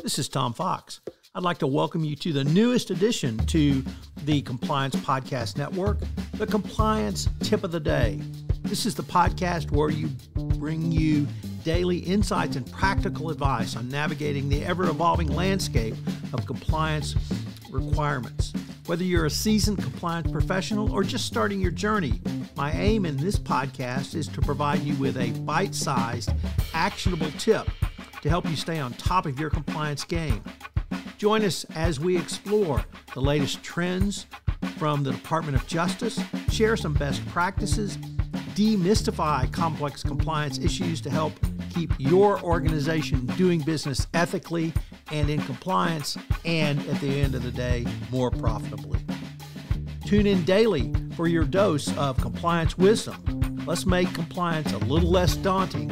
This is Tom Fox. I'd like to welcome you to the newest addition to the Compliance Podcast Network, the Compliance Tip of the Day. This is the podcast where we bring you daily insights and practical advice on navigating the ever-evolving landscape of compliance requirements. Whether you're a seasoned compliance professional or just starting your journey, my aim in this podcast is to provide you with a bite-sized, actionable tip to help you stay on top of your compliance game. Join us as we explore the latest trends from the Department of Justice, share some best practices, demystify complex compliance issues to help keep your organization doing business ethically and in compliance, and at the end of the day, more profitably. Tune in daily for your dose of compliance wisdom. Let's make compliance a little less daunting,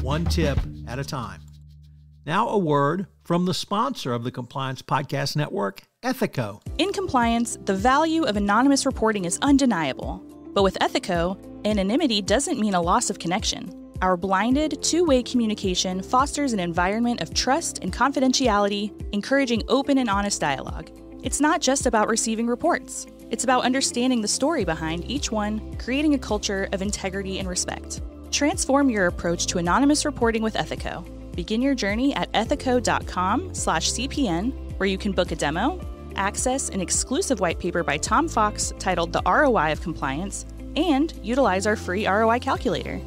one tip at a time. Now a word from the sponsor of the Compliance Podcast Network, Ethico. In compliance, the value of anonymous reporting is undeniable. But with Ethico, anonymity doesn't mean a loss of connection. Our blinded, two-way communication fosters an environment of trust and confidentiality, encouraging open and honest dialogue. It's not just about receiving reports. It's about understanding the story behind each one, creating a culture of integrity and respect. Transform your approach to anonymous reporting with Ethico. Begin your journey at ethico.com/CPN, where you can book a demo, access an exclusive white paper by Tom Fox titled The ROI of Compliance, and utilize our free ROI calculator.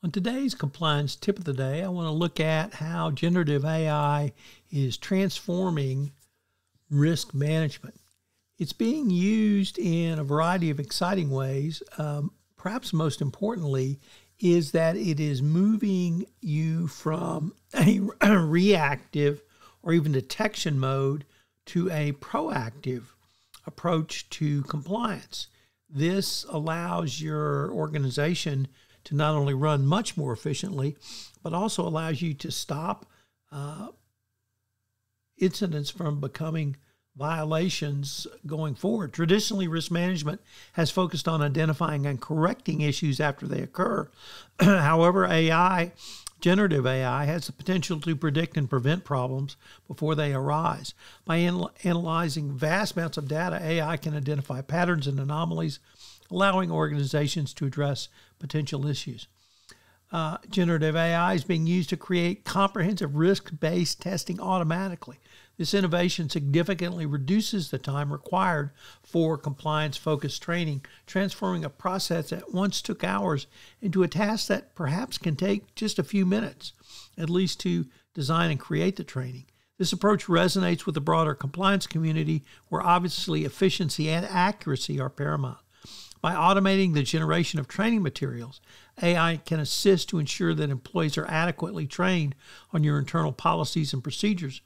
On today's Compliance Tip of the Day, I want to look at how generative AI is transforming risk management. It's being used in a variety of exciting ways. Perhaps most importantly is that it is moving you from a reactive or even detection mode to a proactive approach to compliance. This allows your organization to not only run much more efficiently, but also allows you to stop incidents from becoming violations going forward. Traditionally, risk management has focused on identifying and correcting issues after they occur. However, generative AI, has the potential to predict and prevent problems before they arise. By analyzing vast amounts of data, AI can identify patterns and anomalies, allowing organizations to address potential issues. Generative AI is being used to create comprehensive risk-based testing automatically. This innovation significantly reduces the time required for compliance-focused training, transforming a process that once took hours into a task that perhaps can take just a few minutes, at least to design and create the training. This approach resonates with the broader compliance community, where obviously efficiency and accuracy are paramount. By automating the generation of training materials, AI can assist to ensure that employees are adequately trained on your internal policies and procedures,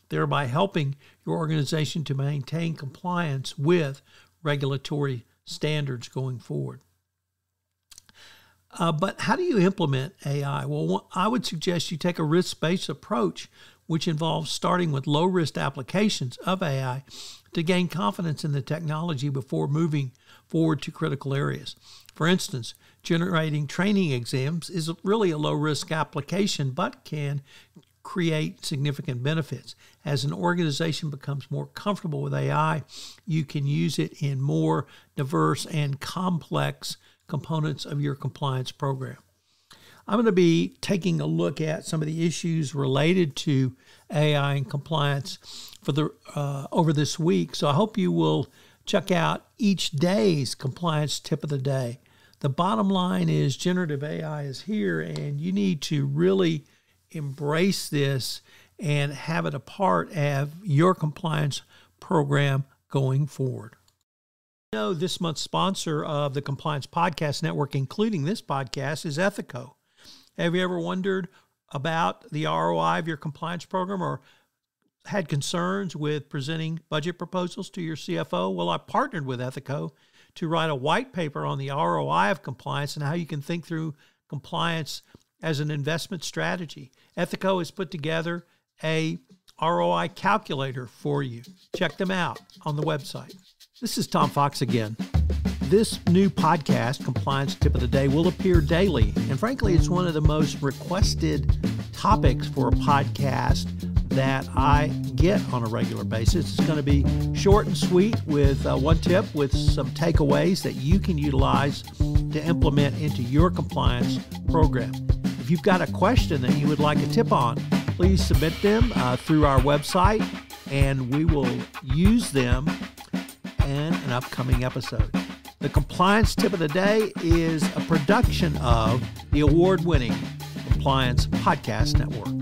thereby helping your organization to maintain compliance with regulatory standards going forward. But how do you implement AI? Well, I would suggest you take a risk-based approach, which involves starting with low-risk applications of AI to gain confidence in the technology before moving forward to critical areas. For instance, generating training exams is really a low-risk application, but can create significant benefits. As an organization becomes more comfortable with AI, you can use it in more diverse and complex components of your compliance program. I'm going to be taking a look at some of the issues related to AI and compliance for over this week. So I hope you will check out each day's Compliance Tip of the Day. The bottom line is generative AI is here, and you need to really embrace this and have it a part of your compliance program going forward. This month's sponsor of the Compliance Podcast Network, including this podcast, is Ethico. Have you ever wondered about the ROI of your compliance program or had concerns with presenting budget proposals to your CFO? Well, I partnered with Ethico to write a white paper on the ROI of compliance and how you can think through compliance as an investment strategy. Ethico has put together a ROI calculator for you. Check them out on the website. This is Tom Fox again. This new podcast, Compliance Tip of the Day, will appear daily. And frankly, it's one of the most requested topics for a podcast that I get on a regular basis. It's going to be short and sweet with one tip with some takeaways that you can utilize to implement into your compliance program. If you've got a question that you would like a tip on, please submit them through our website, and we will use them in an upcoming episode. The compliance tip of the day is a production of the award-winning Compliance Podcast Network.